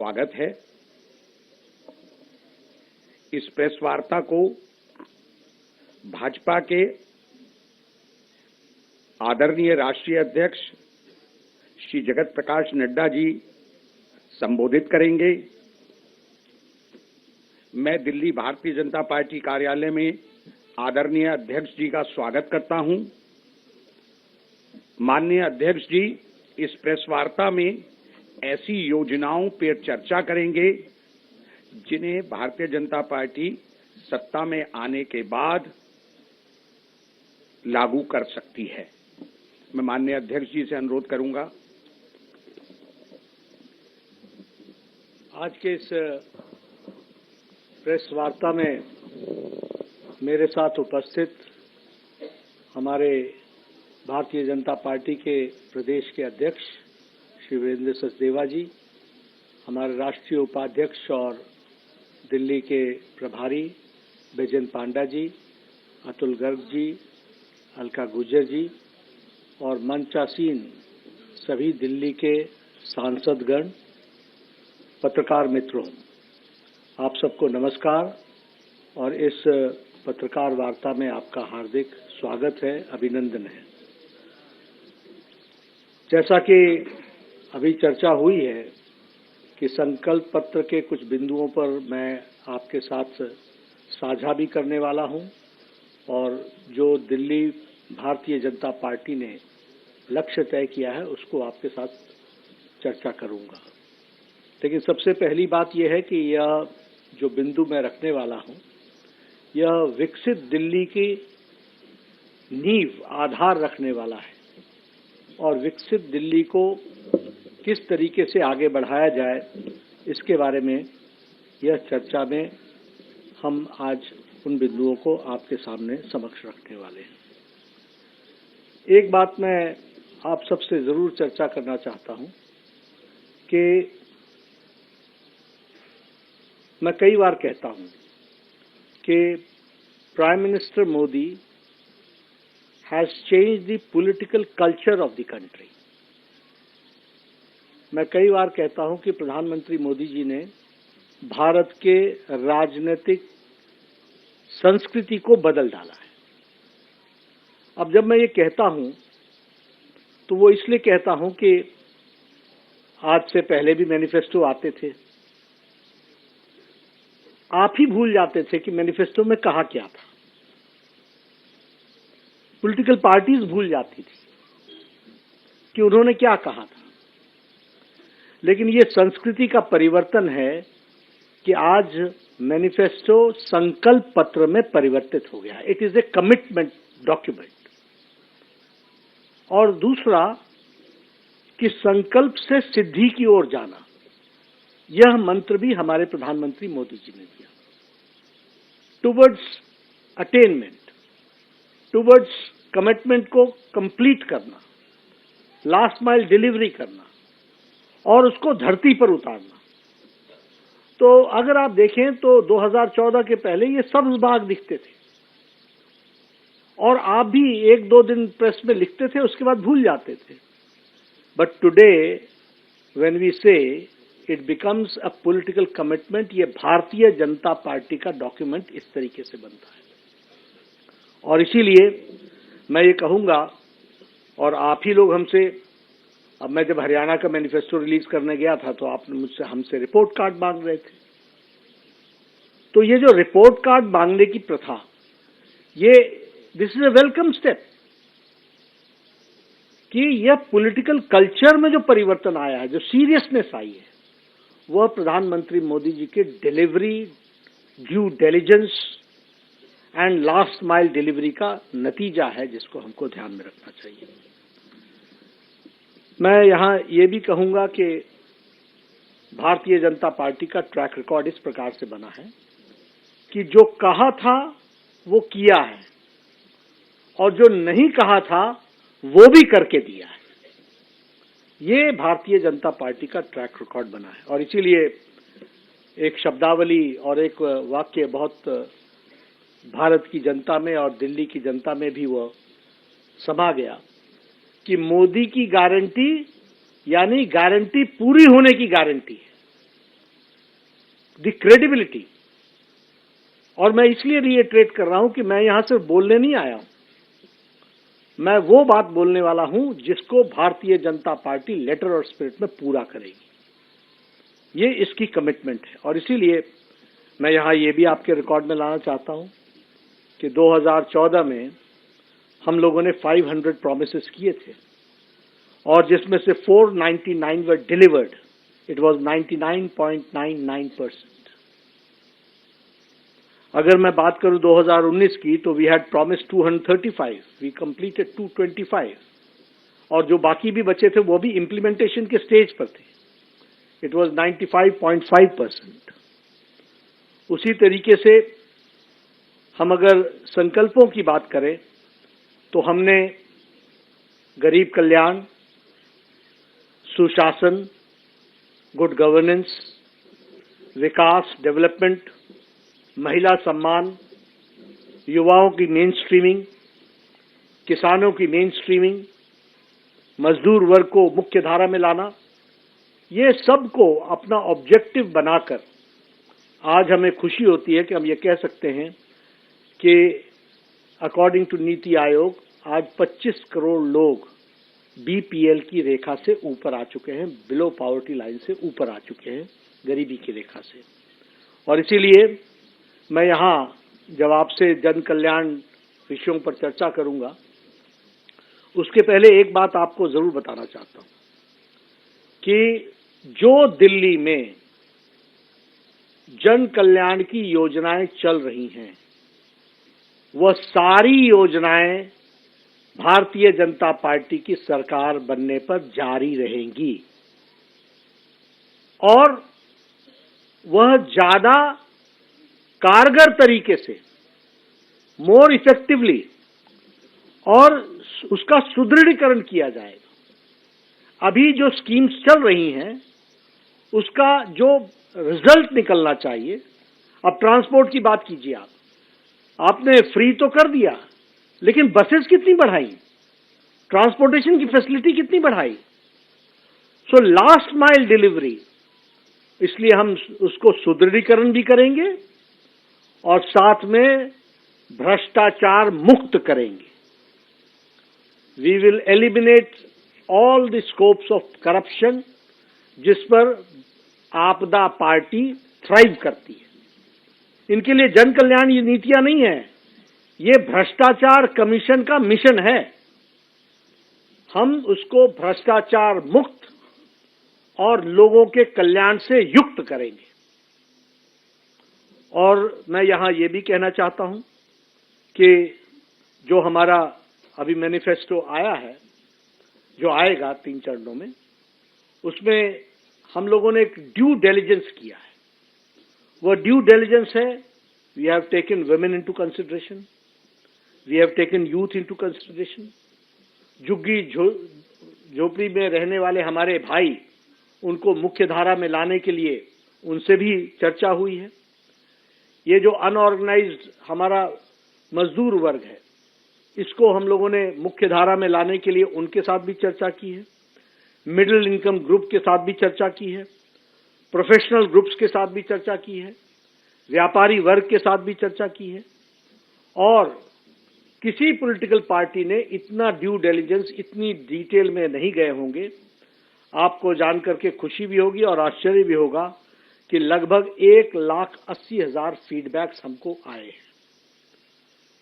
स्वागत है। इस प्रेस वार्ता को भाजपा के आदरणीय राष्ट्रीय अध्यक्ष श्री जगत प्रकाश नड्डा जी संबोधित करेंगे। मैं दिल्ली भारतीय जनता पार्टी कार्यालय में आदरणीय अध्यक्ष जी का स्वागत करता हूं। माननीय अध्यक्ष जी इस प्रेस वार्ता में ऐसी योजनाओं पर चर्चा करेंगे जिन्हें भारतीय जनता पार्टी सत्ता में आने के बाद लागू कर सकती है। मैं माननीय अध्यक्ष जी से अनुरोध करूंगा। आज के इस प्रेस वार्ता में मेरे साथ उपस्थित हमारे भारतीय जनता पार्टी के प्रदेश के अध्यक्ष श्री वीरेंद्र सचदेवा जी, हमारे राष्ट्रीय उपाध्यक्ष और दिल्ली के प्रभारी बैजयंत पांडा जी, अतुल गर्ग जी, अलका गुर्जर जी और मंचासीन सभी दिल्ली के सांसदगण, पत्रकार मित्रों, आप सबको नमस्कार और इस पत्रकार वार्ता में आपका हार्दिक स्वागत है, अभिनंदन है। जैसा कि अभी चर्चा हुई है कि संकल्प पत्र के कुछ बिंदुओं पर मैं आपके साथ साझा भी करने वाला हूं और जो दिल्ली भारतीय जनता पार्टी ने लक्ष्य तय किया है उसको आपके साथ चर्चा करूंगा। लेकिन सबसे पहली बात यह है कि यह जो बिंदु मैं रखने वाला हूं यह विकसित दिल्ली की नींव आधार रखने वाला है और विकसित दिल्ली को किस तरीके से आगे बढ़ाया जाए इसके बारे में यह चर्चा में हम आज उन बिंदुओं को आपके सामने समक्ष रखने वाले हैं। एक बात मैं आप सबसे जरूर चर्चा करना चाहता हूं कि मैं कई बार कहता हूं कि prime minister Modi has changed the political culture of the country। मैं कई बार कहता हूं कि प्रधानमंत्री मोदी जी ने भारत के राजनीतिक संस्कृति को बदल डाला है। अब जब मैं ये कहता हूं तो वो इसलिए कहता हूं कि आज से पहले भी मैनिफेस्टो आते थे, आप ही भूल जाते थे कि मैनिफेस्टो में कहा क्या था। पॉलिटिकल पार्टीज भूल जाती थी कि उन्होंने क्या कहा था। लेकिन ये संस्कृति का परिवर्तन है कि आज मैनिफेस्टो संकल्प पत्र में परिवर्तित हो गया। It is a commitment document. और दूसरा कि संकल्प से सिद्धि की ओर जाना, यह मंत्र भी हमारे प्रधानमंत्री मोदी जी ने दिया। टुवर्ड्स अटेनमेंट, टुवर्ड्स कमिटमेंट को कंप्लीट करना, लास्ट माइल डिलीवरी करना और उसको धरती पर उतारना। तो अगर आप देखें तो 2014 के पहले ये सब्ज बाग दिखते थे और आप भी एक दो दिन प्रेस में लिखते थे, उसके बाद भूल जाते थे। बट टुडे व्हेन वी से it becomes a political commitment, ये भारतीय जनता पार्टी का डॉक्यूमेंट इस तरीके से बनता है। और इसीलिए मैं ये कहूंगा, और आप ही लोग हमसे, अब मैं जब हरियाणा का मैनिफेस्टो रिलीज करने गया था तो आपने मुझसे हमसे रिपोर्ट कार्ड मांग रहे थे। तो ये जो रिपोर्ट कार्ड मांगने की प्रथा, ये this is a welcome step कि यह पॉलिटिकल कल्चर में जो परिवर्तन आया है, जो सीरियसनेस आई है, वह प्रधानमंत्री मोदी जी के delivery, due diligence and last mile delivery का नतीजा है, जिसको हमको ध्यान में रखना चाहिए। मैं यहां ये भी कहूंगा कि भारतीय जनता पार्टी का ट्रैक रिकॉर्ड इस प्रकार से बना है कि जो कहा था वो किया है और जो नहीं कहा था वो भी करके दिया है। ये भारतीय जनता पार्टी का ट्रैक रिकॉर्ड बना है। और इसीलिए एक शब्दावली और एक वाक्य बहुत भारत की जनता में और दिल्ली की जनता में भी वो समा गया कि मोदी की गारंटी यानी गारंटी पूरी होने की गारंटी है। The credibility. और मैं इसलिए रिएटरेट कर रहा हूं कि मैं यहां सिर्फ बोलने नहीं आया हूं, मैं वो बात बोलने वाला हूं जिसको भारतीय जनता पार्टी लेटर और स्पिरिट में पूरा करेगी। ये इसकी कमिटमेंट है। और इसीलिए मैं यहां ये भी आपके रिकॉर्ड में लाना चाहता हूं कि 2014 में हम लोगों ने 500 प्रोमिसेस किए थे और जिसमें से 499 वर डिलीवर्ड। It was 99.99%। अगर मैं बात करूं 2019 की तो we had promise 235, we completed 225 और जो बाकी भी बचे थे वो भी इंप्लीमेंटेशन के स्टेज पर थे। It was 95.5%। उसी तरीके से हम अगर संकल्पों की बात करें तो हमने गरीब कल्याण, सुशासन, गुड गवर्नेंस, विकास, डेवलपमेंट, महिला सम्मान, युवाओं की मेन स्ट्रीमिंग, किसानों की मेन स्ट्रीमिंग, मजदूर वर्ग को मुख्य धारा में लाना, ये सबको अपना ऑब्जेक्टिव बनाकर आज हमें खुशी होती है कि हम ये कह सकते हैं कि अकॉर्डिंग टू नीति आयोग आज 25 करोड़ लोग बीपीएल की रेखा से ऊपर आ चुके हैं, बिलो पॉवर्टी लाइन से ऊपर आ चुके हैं, गरीबी की रेखा से। और इसीलिए मैं यहां जब आपसे जन कल्याण विषयों पर चर्चा करूंगा उसके पहले एक बात आपको जरूर बताना चाहता हूं कि जो दिल्ली में जन कल्याण की योजनाएं चल रही हैं वह सारी योजनाएं भारतीय जनता पार्टी की सरकार बनने पर जारी रहेंगी और वह ज्यादा कारगर तरीके से, मोर इफेक्टिवली और उसका सुदृढ़ीकरण किया जाएगा। अभी जो स्कीम्स चल रही हैं उसका जो रिजल्ट निकलना चाहिए, अब ट्रांसपोर्ट की बात कीजिए आपने फ्री तो कर दिया लेकिन बसेस कितनी बढ़ाई, ट्रांसपोर्टेशन की फैसिलिटी कितनी बढ़ाई। सो लास्ट माइल डिलीवरी, इसलिए हम उसको सुदृढ़ीकरण भी करेंगे और साथ में भ्रष्टाचार मुक्त करेंगे। We will eliminate all the scopes of corruption जिस पर आपदा पार्टी थ्राइव करती है। इनके लिए जन कल्याण ये नीतियां नहीं है, ये भ्रष्टाचार कमीशन का मिशन है। हम उसको भ्रष्टाचार मुक्त और लोगों के कल्याण से युक्त करेंगे। और मैं यहां ये भी कहना चाहता हूं कि जो हमारा अभी मैनिफेस्टो आया है, जो आएगा 3 चरणों में, उसमें हम लोगों ने एक ड्यू डिलिजेंस किया है। वह ड्यू डिलिजेंस है, we have taken women into consideration, we have taken youth into consideration. झुग्गी झोपड़ी में रहने वाले हमारे भाई, उनको मुख्य धारा में लाने के लिए उनसे भी चर्चा हुई है। ये जो अनऑर्गेनाइज्ड हमारा मजदूर वर्ग है, इसको हम लोगों ने मुख्य धारा में लाने के लिए उनके साथ भी चर्चा की है। मिडिल इनकम ग्रुप के साथ भी चर्चा की है, प्रोफेशनल ग्रुप्स के साथ भी चर्चा की है, व्यापारी वर्ग के साथ भी चर्चा की है। और किसी पॉलिटिकल पार्टी ने इतना ड्यू डिलिजेंस, इतनी डिटेल में नहीं गए होंगे। आपको जानकर के खुशी भी होगी और आश्चर्य भी होगा कि लगभग 1,80,000 फीडबैक्स हमको आए हैं।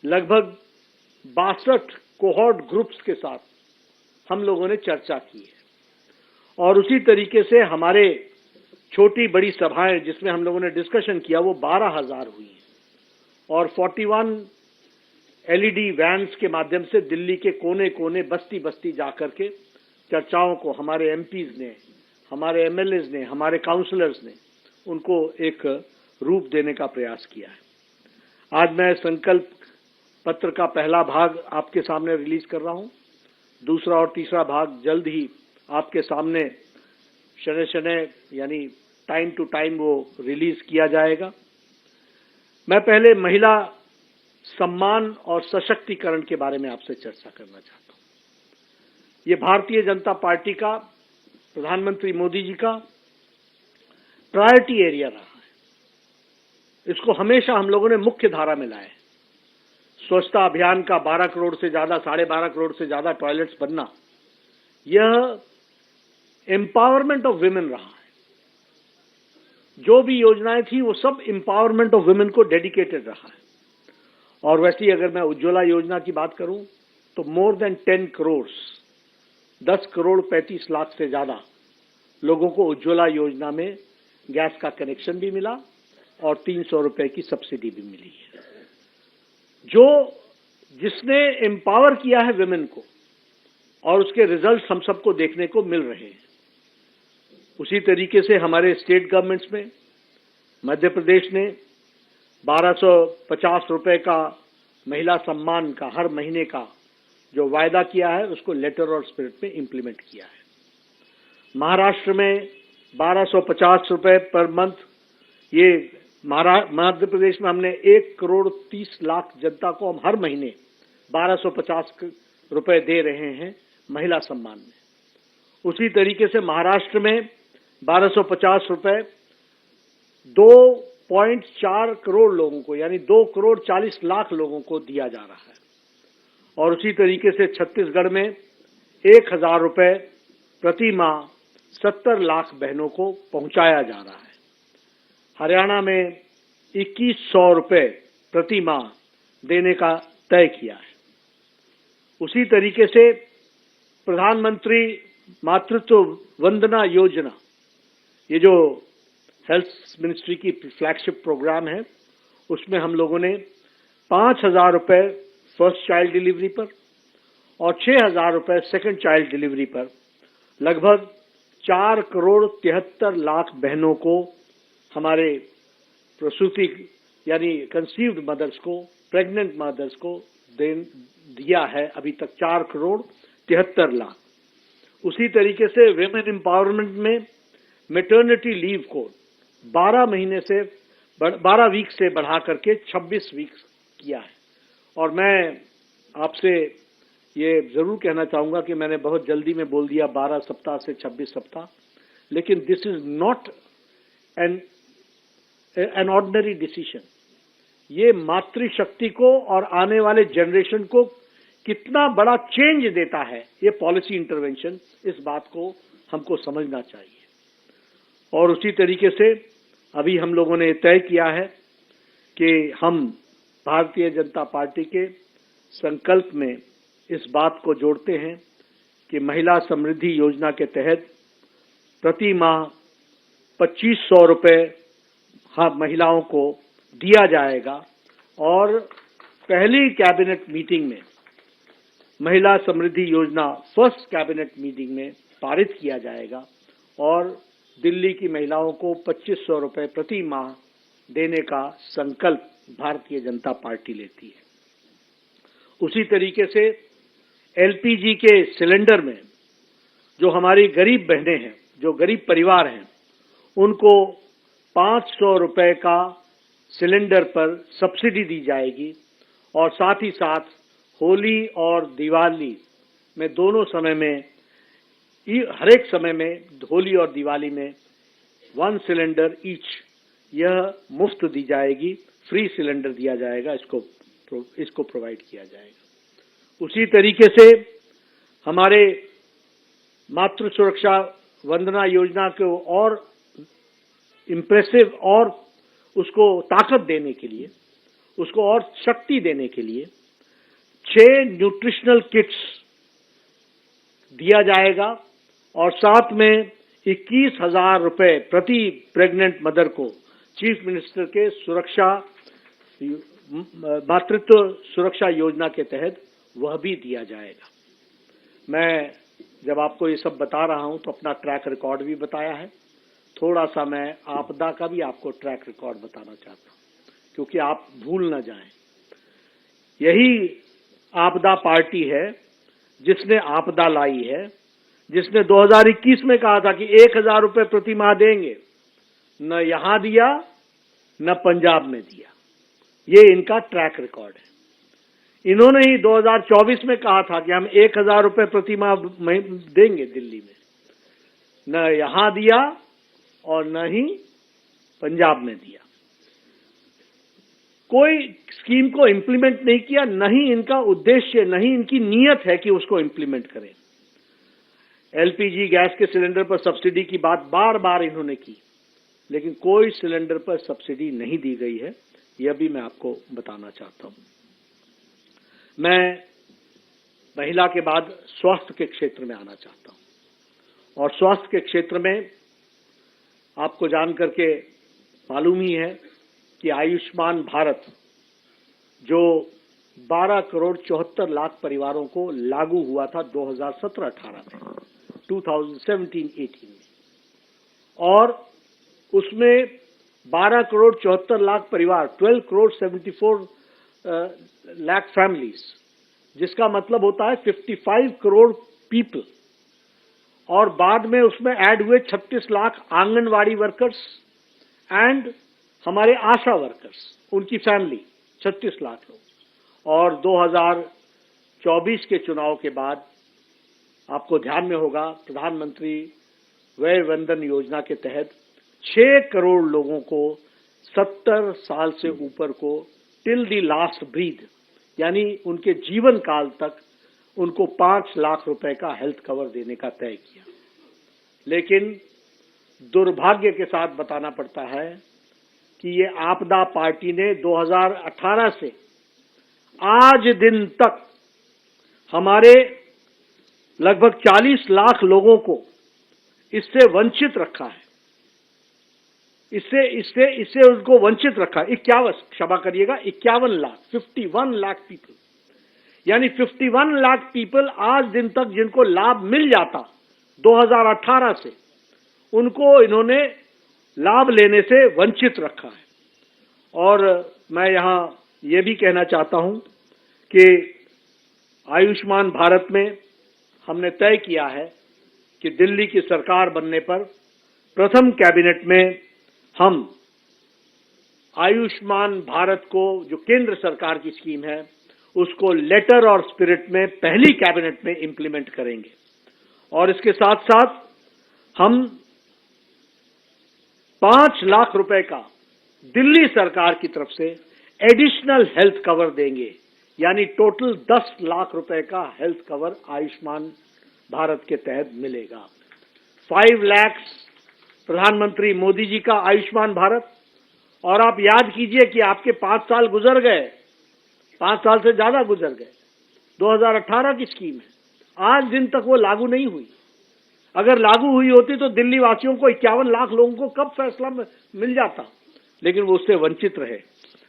लगभग 62 कोहॉर्ट ग्रुप्स के साथ हम लोगों ने चर्चा की है और उसी तरीके से हमारे छोटी बड़ी सभाएं जिसमें हम लोगों ने डिस्कशन किया वो 12,000 हुई हैं और 41 एलईडी वैन्स के माध्यम से दिल्ली के कोने कोने, बस्ती बस्ती जाकर के चर्चाओं को हमारे एमपीज ने, हमारे एमएलएज ने, हमारे काउंसलर्स ने उनको एक रूप देने का प्रयास किया है। आज मैं संकल्प पत्र का पहला भाग आपके सामने रिलीज कर रहा हूं, दूसरा और तीसरा भाग जल्द ही आपके सामने शनय यानी टाइम टू टाइम वो रिलीज किया जाएगा। मैं पहले महिला सम्मान और सशक्तिकरण के बारे में आपसे चर्चा करना चाहता हूं। ये भारतीय जनता पार्टी का, प्रधानमंत्री मोदी जी का प्रायोरिटी एरिया रहा है। इसको हमेशा हम लोगों ने मुख्य धारा में लाया है। स्वच्छता अभियान का 12 करोड़ से ज्यादा, 12.5 करोड़ से ज्यादा टॉयलेट्स बनना, यह एम्पावरमेंट ऑफ विमेन रहा है। जो भी योजनाएं थी वो सब एम्पावरमेंट ऑफ विमेन को डेडिकेटेड रहा है। और वैसे ही अगर मैं उज्ज्वला योजना की बात करूं तो मोर देन 10 करोड़, 10 करोड़ 35 लाख से ज्यादा लोगों को उज्ज्वला योजना में गैस का कनेक्शन भी मिला और 300 रुपए की सब्सिडी भी मिली है। जिसने एम्पावर किया है विमेन को, और उसके रिजल्ट्स हम सबको देखने को मिल रहे हैं। उसी तरीके से हमारे स्टेट गवर्नमेंट्स में मध्य प्रदेश ने 1250 रुपए का महिला सम्मान का हर महीने का जो वायदा किया है उसको लेटर और स्पिरिट में इंप्लीमेंट किया है। महाराष्ट्र में 1250 रुपए पर मंथ, ये मध्य प्रदेश में हमने 1 करोड़ 30 लाख जनता को हम हर महीने 1250 रुपए दे रहे हैं महिला सम्मान में। उसी तरीके से महाराष्ट्र में 1250 रुपए 2.4 करोड़ लोगों को, यानी 2 करोड़ 40 लाख लोगों को दिया जा रहा है। और उसी तरीके से छत्तीसगढ़ में 1000 रुपए प्रति माह 70 लाख बहनों को पहुंचाया जा रहा है। हरियाणा में 2100 रुपए प्रति माह देने का तय किया है। उसी तरीके से प्रधानमंत्री मातृत्व वंदना योजना, ये जो हेल्थ मिनिस्ट्री की फ्लैगशिप प्रोग्राम है, उसमें हम लोगों ने 5000 रुपए फर्स्ट चाइल्ड डिलीवरी पर और 6000 रुपए सेकंड चाइल्ड डिलीवरी पर लगभग 4 करोड़ 73 लाख बहनों को, हमारे प्रसूति यानी कंसीव्ड मदर्स को, प्रेग्नेंट मदर्स को दिया है अभी तक 4 करोड़ 73 लाख। उसी तरीके से विमेन एम्पावरमेंट में मैटरनिटी लीव को 12 वीक से बढ़ा करके 26 वीक किया है। और मैं आपसे ये जरूर कहना चाहूंगा कि मैंने बहुत जल्दी में बोल दिया 12 सप्ताह से 26 सप्ताह, लेकिन this is not an ordinary decision. ये मातृशक्ति को और आने वाले जनरेशन को कितना बड़ा चेंज देता है, ये पॉलिसी इंटरवेंशन, इस बात को हमको समझना चाहिए। और उसी तरीके से अभी हम लोगों ने तय किया है कि हम भारतीय जनता पार्टी के संकल्प में इस बात को जोड़ते हैं कि महिला समृद्धि योजना के तहत प्रति माह 2500 रुपए हर महिलाओं को दिया जाएगा। और पहली कैबिनेट मीटिंग में महिला समृद्धि योजना फर्स्ट कैबिनेट मीटिंग में पारित किया जाएगा और दिल्ली की महिलाओं को 2500 रुपए प्रति माह देने का संकल्प भारतीय जनता पार्टी लेती है। उसी तरीके से एलपीजी के सिलेंडर में जो हमारी गरीब बहनें हैं, जो गरीब परिवार हैं, उनको 500 रुपए का सिलेंडर पर सब्सिडी दी जाएगी। और साथ ही साथ होली और दिवाली में दोनों समय में, हर एक समय में, होली और दिवाली में 1 सिलेंडर ईच, यह मुफ्त दी जाएगी, फ्री सिलेंडर दिया जाएगा, इसको प्रोवाइड किया जाएगा। उसी तरीके से हमारे मातृ सुरक्षा वंदना योजना को और इम्प्रेसिव और उसको ताकत देने के लिए, उसको और शक्ति देने के लिए 6 न्यूट्रिशनल किट्स दिया जाएगा और साथ में 21,000 रुपए प्रति प्रेग्नेंट मदर को चीफ मिनिस्टर के मातृत्व सुरक्षा योजना के तहत वह भी दिया जाएगा। मैं जब आपको ये सब बता रहा हूं तो अपना ट्रैक रिकॉर्ड भी बताया है, थोड़ा सा मैं आपदा का भी आपको ट्रैक रिकॉर्ड बताना चाहता हूं क्योंकि आप भूल न जाएं। यही आपदा पार्टी है जिसने आपदा लाई है, जिसने 2021 में कहा था कि 1000 रुपए प्रति माह देंगे, न यहां दिया न पंजाब में दिया। ये इनका ट्रैक रिकॉर्ड है। इन्होंने ही 2024 में कहा था कि हम 1000 रुपए प्रति माह देंगे दिल्ली में, न यहां दिया और न ही पंजाब में दिया। कोई स्कीम को इंप्लीमेंट नहीं किया, न ही इनका उद्देश्य, न ही इनकी नीयत है कि उसको इंप्लीमेंट करें। एलपीजी गैस के सिलेंडर पर सब्सिडी की बात बार बार इन्होंने की, लेकिन कोई सिलेंडर पर सब्सिडी नहीं दी गई है, यह भी मैं आपको बताना चाहता हूं। मैं महिला के बाद स्वास्थ्य के क्षेत्र में आना चाहता हूं, और स्वास्थ्य के क्षेत्र में आपको जान करके मालूम ही है कि आयुष्मान भारत जो 12 करोड़ 74 लाख परिवारों को लागू हुआ था 2017-18 में, 2017-18 में, और उसमें 12 करोड़ 74 लाख परिवार, 12 करोड़ 74 लाख फैमिलीज, जिसका मतलब होता है 55 करोड़ पीपल, और बाद में उसमें ऐड हुए 36 लाख आंगनवाड़ी वर्कर्स एंड हमारे आशा वर्कर्स, उनकी फैमिली 36 लाख लोग। और 2024 के चुनाव के बाद आपको ध्यान में होगा, प्रधानमंत्री वय वंदन योजना के तहत 6 करोड़ लोगों को 70 साल से ऊपर को टिल दी लास्ट ब्रीथ, यानी उनके जीवन काल तक उनको 5 लाख रुपए का हेल्थ कवर देने का तय किया। लेकिन दुर्भाग्य के साथ बताना पड़ता है कि ये आपदा पार्टी ने 2018 से आज दिन तक हमारे लगभग 40 लाख लोगों को इससे वंचित रखा है। इससे उनको वंचित रखा। 51 लाख, 51 लाख पीपल, यानी 51 लाख पीपल आज दिन तक जिनको लाभ मिल जाता 2018 से, उनको इन्होंने लाभ लेने से वंचित रखा है। और मैं यहां ये भी कहना चाहता हूं कि आयुष्मान भारत में हमने तय किया है कि दिल्ली की सरकार बनने पर प्रथम कैबिनेट में हम आयुष्मान भारत को, जो केंद्र सरकार की स्कीम है, उसको लेटर और स्पिरिट में पहली कैबिनेट में इंप्लीमेंट करेंगे। और इसके साथ साथ हम 5 लाख रुपए का दिल्ली सरकार की तरफ से एडिशनल हेल्थ कवर देंगे, यानी टोटल 10 लाख रुपए का हेल्थ कवर आयुष्मान भारत के तहत मिलेगा। 5 लाख प्रधानमंत्री मोदी जी का आयुष्मान भारत। और आप याद कीजिए कि आपके 5 साल गुजर गए, 5 साल से ज्यादा गुजर गए, 2018 की स्कीम है, आज दिन तक वो लागू नहीं हुई। अगर लागू हुई होती तो दिल्ली वासियों को 51 लाख लोगों को कब फैसला मिल जाता, लेकिन वो उससे वंचित रहे।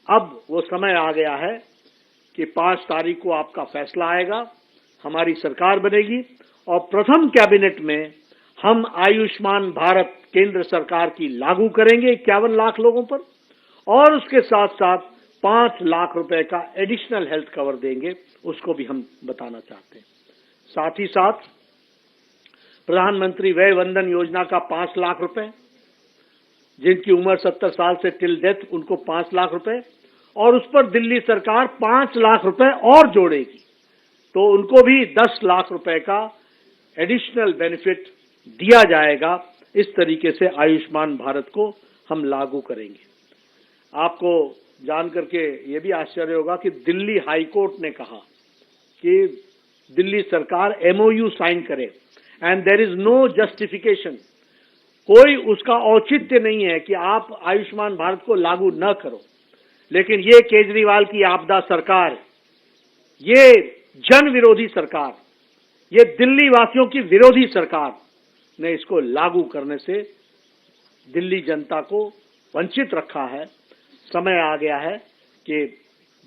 अब वो समय आ गया है कि 5 तारीख को आपका फैसला आएगा, हमारी सरकार बनेगी, और प्रथम कैबिनेट में हम आयुष्मान भारत केंद्र सरकार की लागू करेंगे 51 लाख लोगों पर, और उसके साथ साथ 5 लाख रुपए का एडिशनल हेल्थ कवर देंगे, उसको भी हम बताना चाहते हैं। साथ ही साथ प्रधानमंत्री वय वंदन योजना का 5 लाख रुपए, जिनकी उम्र 70 साल से टिल डेथ, उनको 5 लाख रुपए, और उस पर दिल्ली सरकार 5 लाख रुपए और जोड़ेगी, तो उनको भी 10 लाख रुपए का एडिशनल बेनिफिट दिया जाएगा। इस तरीके से आयुष्मान भारत को हम लागू करेंगे। आपको जान करके ये भी आश्चर्य होगा कि दिल्ली हाई कोर्ट ने कहा कि दिल्ली सरकार MOU साइन करे, and there is no justification, कोई उसका औचित्य नहीं है कि आप आयुष्मान भारत को लागू न करो। लेकिन ये केजरीवाल की आपदा सरकार, ये जन विरोधी सरकार, ये दिल्ली वासियों की विरोधी सरकार ने इसको लागू करने से दिल्ली जनता को वंचित रखा है। समय आ गया है कि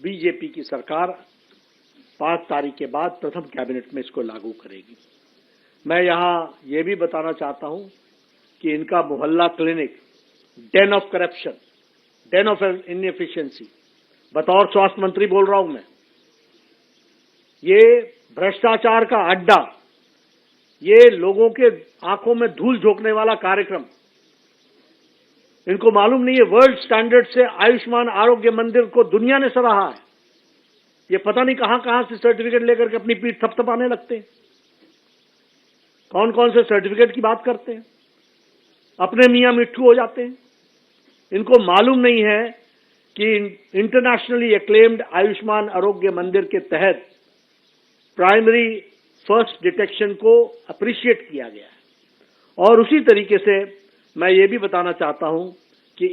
बीजेपी की सरकार 5 तारीख के बाद प्रथम कैबिनेट में इसको लागू करेगी। मैं यहां ये भी बताना चाहता हूं कि इनका मोहल्ला clinic, Dane of corruption, Dane of inefficiency, बतौर स्वास्थ्य मंत्री बोल रहा हूं मैं, ये भ्रष्टाचार का अड्डा, ये लोगों के आंखों में धूल झोंकने वाला कार्यक्रम, इनको मालूम नहीं है वर्ल्ड स्टैंडर्ड से आयुष्मान आरोग्य मंदिर को दुनिया ने सराहा है। ये पता नहीं कहां कहां से सर्टिफिकेट लेकर के अपनी पीठ थपथपाने लगते हैं। कौन कौन से सर्टिफिकेट की बात करते हैं, अपने मियां मिट्ठू हो जाते हैं। इनको मालूम नहीं है कि इंटरनेशनली एक्लेम्ड आयुष्मान आरोग्य मंदिर के तहत प्राइमरी फर्स्ट डिटेक्शन को अप्रिशिएट किया गया है। और उसी तरीके से मैं ये भी बताना चाहता हूं कि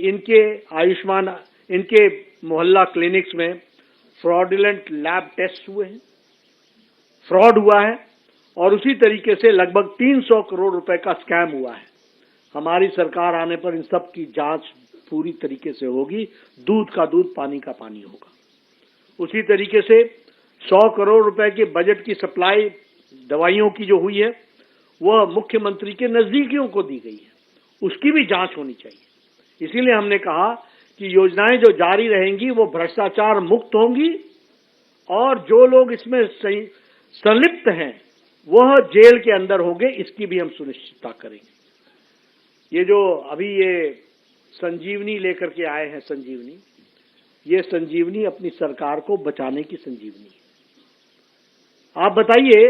इनके मोहल्ला क्लिनिक्स में फ्रॉडुलेंट लैब टेस्ट हुए हैं, फ्रॉड हुआ है, और उसी तरीके से लगभग 300 करोड़ रुपए का स्कैम हुआ है। हमारी सरकार आने पर इन सब की जांच पूरी तरीके से होगी, दूध का दूध पानी का पानी होगा। उसी तरीके से 100 करोड़ रुपए के बजट की सप्लाई दवाइयों की जो हुई है वह मुख्यमंत्री के नजदीकियों को दी गई है, उसकी भी जांच होनी चाहिए। इसीलिए हमने कहा कि योजनाएं जो जारी रहेंगी वो भ्रष्टाचार मुक्त होंगी और जो लोग इसमें संलिप्त हैं वह जेल के अंदर होंगे, इसकी भी हम सुनिश्चितता करेंगे। ये जो अभी ये संजीवनी लेकर के आए हैं, ये संजीवनी अपनी सरकार को बचाने की संजीवनी है। आप बताइए,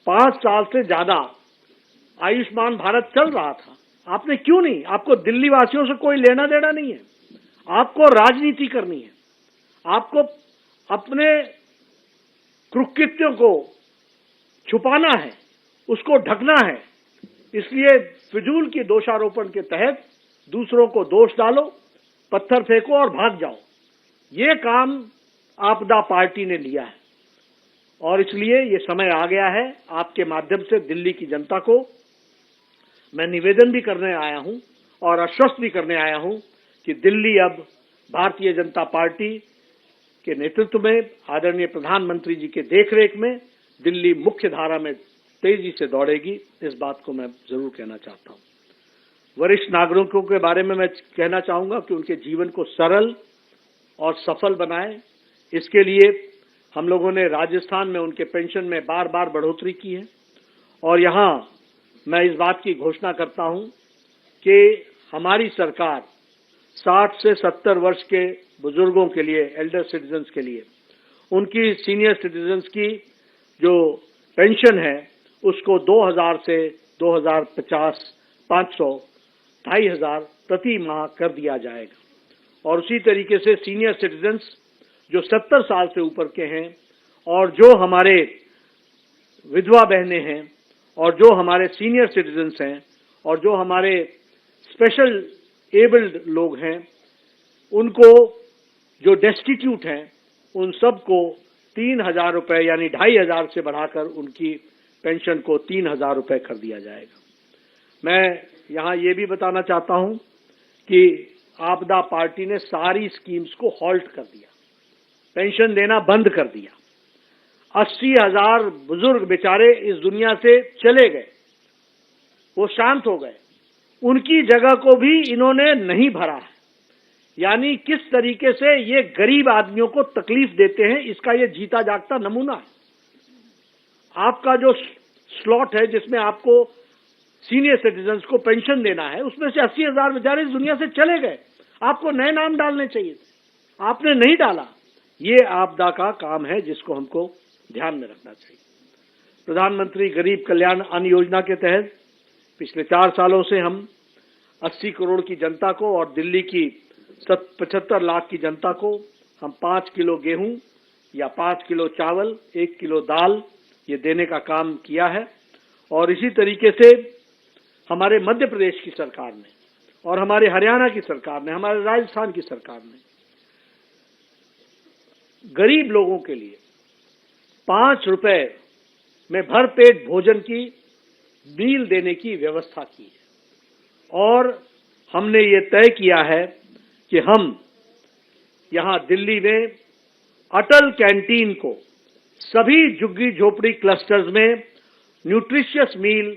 5 साल से ज्यादा आयुष्मान भारत चल रहा था, आपने क्यों नहीं? आपको दिल्ली वासियों से कोई लेना देना नहीं है, आपको राजनीति करनी है, आपको अपने कुकृत्यों को छुपाना है, उसको ढकना है। इसलिए फिजूल की दोषारोपण के तहत दूसरों को दोष डालो, पत्थर फेंको और भाग जाओ। ये काम आपदा पार्टी ने लिया है और इसलिए ये समय आ गया है। आपके माध्यम से दिल्ली की जनता को मैं निवेदन भी करने आया हूं और आश्वस्त भी करने आया हूं कि दिल्ली अब भारतीय जनता पार्टी के नेतृत्व में, आदरणीय प्रधानमंत्री जी के देखरेख में दिल्ली मुख्य धारा में तेजी से दौड़ेगी। इस बात को मैं जरूर कहना चाहता हूं। वरिष्ठ नागरिकों के बारे में मैं कहना चाहूंगा कि उनके जीवन को सरल और सफल बनाएं। इसके लिए हम लोगों ने राजस्थान में उनके पेंशन में बार बार बढ़ोतरी की है और यहां मैं इस बात की घोषणा करता हूं कि हमारी सरकार 60 से 70 वर्ष के बुजुर्गों के लिए, एल्डर सिटीजन्स के लिए, उनकी सीनियर सिटीजन्स की जो पेंशन है उसको 2000 से 2050 500 2500 प्रति माह कर दिया जाएगा। और उसी तरीके से सीनियर सिटीजन्स जो 70 साल से ऊपर के हैं और जो हमारे विधवा बहनें हैं और जो हमारे सीनियर सिटीजन्स हैं और जो हमारे स्पेशल एबल्ड लोग हैं, उनको जो डेस्टिट्यूट हैं, उन सबको 3000 रुपए यानी 2500 से बढ़ाकर उनकी पेंशन को 3000 रुपए कर दिया जाएगा। मैं यहां ये भी बताना चाहता हूं कि आपदा पार्टी ने सारी स्कीम्स को हॉल्ट कर दिया, पेंशन देना बंद कर दिया। 80,000 बुजुर्ग बेचारे इस दुनिया से चले गए, वो शांत हो गए, उनकी जगह को भी इन्होंने नहीं भरा है। यानी किस तरीके से ये गरीब आदमियों को तकलीफ देते हैं, इसका ये जीता जागता नमूना है। आपका जो स्लॉट है जिसमें आपको सीनियर सिटीजन्स को पेंशन देना है, उसमें से 80,000 बेचारे इस दुनिया से चले गए। आपको नए नाम डालने चाहिए थे, आपने नहीं डाला। ये आपदा का काम है जिसको हमको ध्यान में रखना चाहिए। प्रधानमंत्री गरीब कल्याण अन्न योजना के तहत पिछले 4 सालों से हम 80 करोड़ की जनता को और दिल्ली की 75 लाख की जनता को हम 5 किलो गेहूं या 5 किलो चावल, 1 किलो दाल ये देने का काम किया है। और इसी तरीके से हमारे मध्य प्रदेश की सरकार ने और हमारे हरियाणा की सरकार ने, हमारे राजस्थान की सरकार ने गरीब लोगों के लिए 5 रुपए में भरपेट भोजन की मील देने की व्यवस्था की है। और हमने ये तय किया है कि हम यहां दिल्ली में अटल कैंटीन को सभी झुग्गी झोपड़ी क्लस्टर्स में न्यूट्रिशियस मील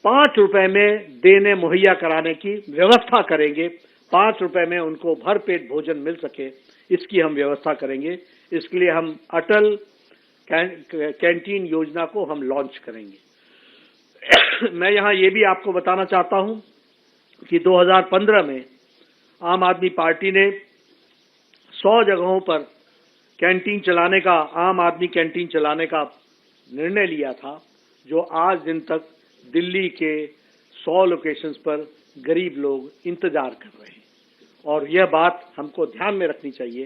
5 रुपए में देने मुहैया कराने की व्यवस्था करेंगे। 5 रुपए में उनको भरपेट भोजन मिल सके, इसकी हम व्यवस्था करेंगे। इसके लिए हम अटल कैंटीन योजना को हम लॉन्च करेंगे। मैं यहां ये भी आपको बताना चाहता हूं कि 2015 में आम आदमी पार्टी ने 100 जगहों पर कैंटीन चलाने का, आम आदमी कैंटीन चलाने का निर्णय लिया था, जो आज दिन तक दिल्ली के 100 लोकेशंस पर गरीब लोग इंतजार कर रहे हैं। और यह बात हमको ध्यान में रखनी चाहिए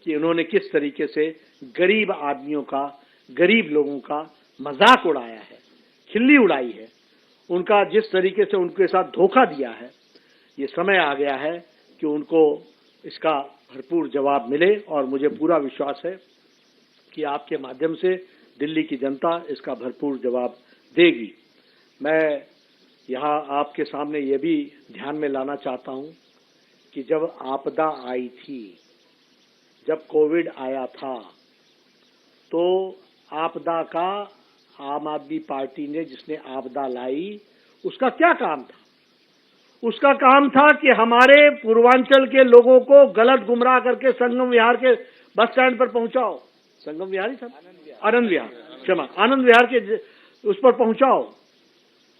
कि उन्होंने किस तरीके से गरीब आदमियों का, गरीब लोगों का मजाक उड़ाया है, खिल्ली उड़ाई है, उनका जिस तरीके से उनके साथ धोखा दिया है। ये समय आ गया है कि उनको इसका भरपूर जवाब मिले और मुझे पूरा विश्वास है कि आपके माध्यम से दिल्ली की जनता इसका भरपूर जवाब देगी। मैं यहाँ आपके सामने ये भी ध्यान में लाना चाहता हूँ कि जब आपदा आई थी, जब कोविड आया था, तो आपदा का आम आदमी पार्टी ने, जिसने आपदा लाई, उसका क्या काम था? उसका काम था कि हमारे पूर्वांचल के लोगों को गलत गुमराह करके संगम विहार के बस स्टैंड पर पहुंचाओ। संगम विहार ही था, आनंद विहार, क्षमा, आनंद विहार के उस पर पहुंचाओ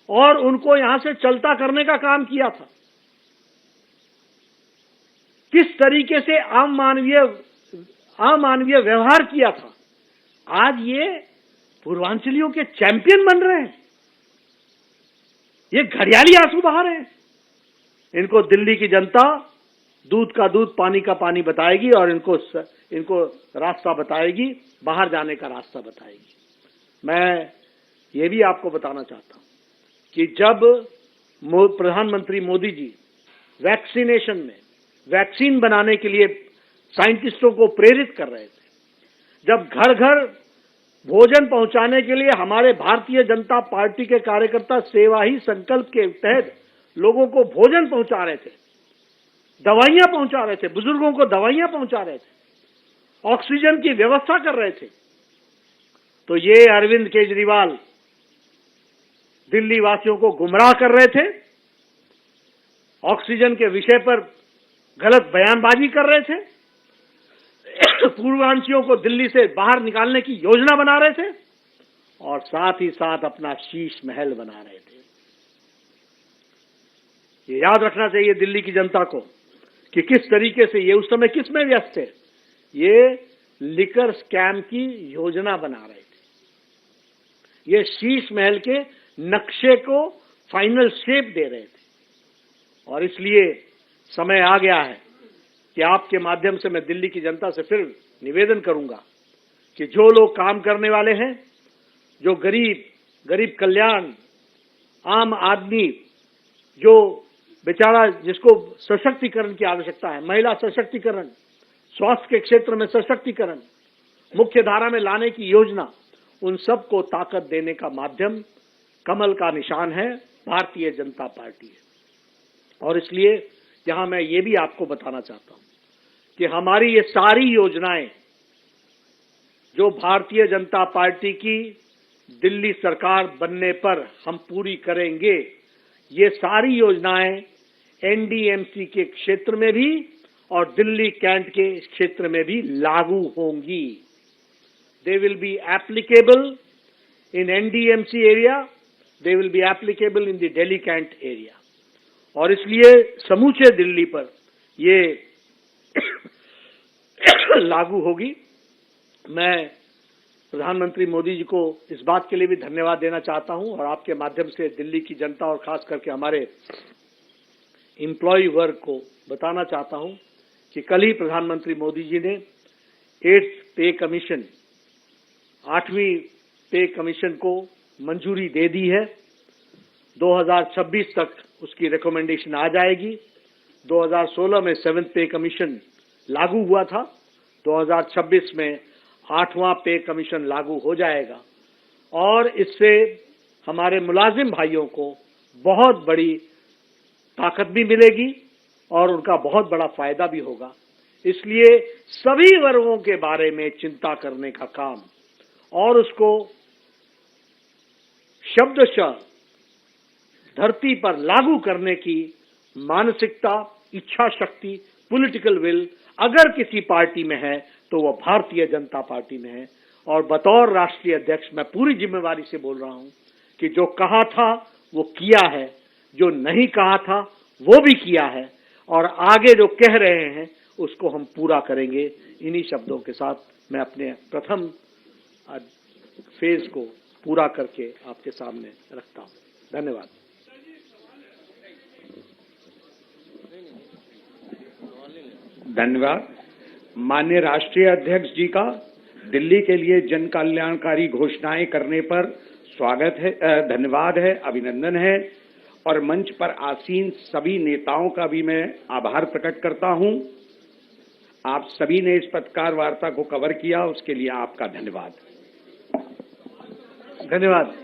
और उनको यहां से चलता करने का काम किया था। किस तरीके से अमानवीय व्यवहार किया था। आज ये पूर्वांचलियों के चैंपियन बन रहे हैं, ये घड़ियाली आंसू बहा रहे हैं। इनको दिल्ली की जनता दूध का दूध, पानी का पानी बताएगी और इनको रास्ता बताएगी, बाहर जाने का रास्ता बताएगी। मैं ये भी आपको बताना चाहता हूं कि जब प्रधानमंत्री मोदी जी वैक्सीनेशन में वैक्सीन बनाने के लिए साइंटिस्टों को प्रेरित कर रहे थे, जब घर घर भोजन पहुंचाने के लिए हमारे भारतीय जनता पार्टी के कार्यकर्ता सेवा ही संकल्प के तहत लोगों को भोजन पहुंचा रहे थे, दवाइयां पहुंचा रहे थे, बुजुर्गों को दवाइयां पहुंचा रहे थे, ऑक्सीजन की व्यवस्था कर रहे थे, तो ये अरविंद केजरीवाल दिल्ली वासियों को गुमराह कर रहे थे, ऑक्सीजन के विषय पर गलत बयानबाजी कर रहे थे, पूर्वांचलियों को दिल्ली से बाहर निकालने की योजना बना रहे थे और साथ ही साथ अपना शीश महल बना रहे थे। ये याद रखना चाहिए दिल्ली की जनता को कि किस तरीके से ये उस समय किस में व्यस्त थे। ये लिकर स्कैम की योजना बना रहे थे, ये शीश महल के नक्शे को फाइनल शेप दे रहे थे। और इसलिए समय आ गया है कि आपके माध्यम से मैं दिल्ली की जनता से फिर निवेदन करूंगा कि जो लोग काम करने वाले हैं, जो गरीब कल्याण, आम आदमी, जो बेचारा जिसको सशक्तिकरण की आवश्यकता है, महिला सशक्तिकरण, स्वास्थ्य के क्षेत्र में सशक्तिकरण, मुख्य धारा में लाने की योजना, उन सबको ताकत देने का माध्यम कमल का निशान है, भारतीय जनता पार्टी है। और इसलिए यहां मैं ये भी आपको बताना चाहता हूं कि हमारी ये सारी योजनाएं जो भारतीय जनता पार्टी की दिल्ली सरकार बनने पर हम पूरी करेंगे, ये सारी योजनाएं एनडीएमसी के क्षेत्र में भी और दिल्ली कैंट के क्षेत्र में भी लागू होंगी। They will be applicable in NDMC area, they will be applicable in the Delhi cantt area. और इसलिए समूचे दिल्ली पर ये लागू होगी। मैं प्रधानमंत्री मोदी जी को इस बात के लिए भी धन्यवाद देना चाहता हूं और आपके माध्यम से दिल्ली की जनता और खास करके हमारे एम्प्लॉय वर्ग को बताना चाहता हूं कि कल ही प्रधानमंत्री मोदी जी ने 8th पे कमीशन, 8वीं पे कमीशन को मंजूरी दे दी है। 2026 तक उसकी रिकमेंडेशन आ जाएगी। 2016 में 7th पे कमीशन लागू हुआ था, 2026 में 8वां पे कमीशन लागू हो जाएगा और इससे हमारे मुलाजिम भाइयों को बहुत बड़ी ताकत भी मिलेगी और उनका बहुत बड़ा फायदा भी होगा। इसलिए सभी वर्गों के बारे में चिंता करने का काम और उसको शब्दशः धरती पर लागू करने की मानसिकता, इच्छा शक्ति, पॉलिटिकल विल अगर किसी पार्टी में है तो वह भारतीय जनता पार्टी में है। और बतौर राष्ट्रीय अध्यक्ष मैं पूरी जिम्मेवारी से बोल रहा हूं कि जो कहा था वो किया है, जो नहीं कहा था वो भी किया है और आगे जो कह रहे हैं उसको हम पूरा करेंगे। इन्हीं शब्दों के साथ मैं अपने प्रथम फेज को पूरा करके आपके सामने रखता हूं। धन्यवाद। धन्यवाद। माननीय राष्ट्रीय अध्यक्ष जी का दिल्ली के लिए जन कल्याणकारी घोषणाएं करने पर स्वागत है, धन्यवाद है, अभिनंदन है और मंच पर आसीन सभी नेताओं का भी मैं आभार प्रकट करता हूं। आप सभी ने इस पत्रकार वार्ता को कवर किया, उसके लिए आपका धन्यवाद। धन्यवाद।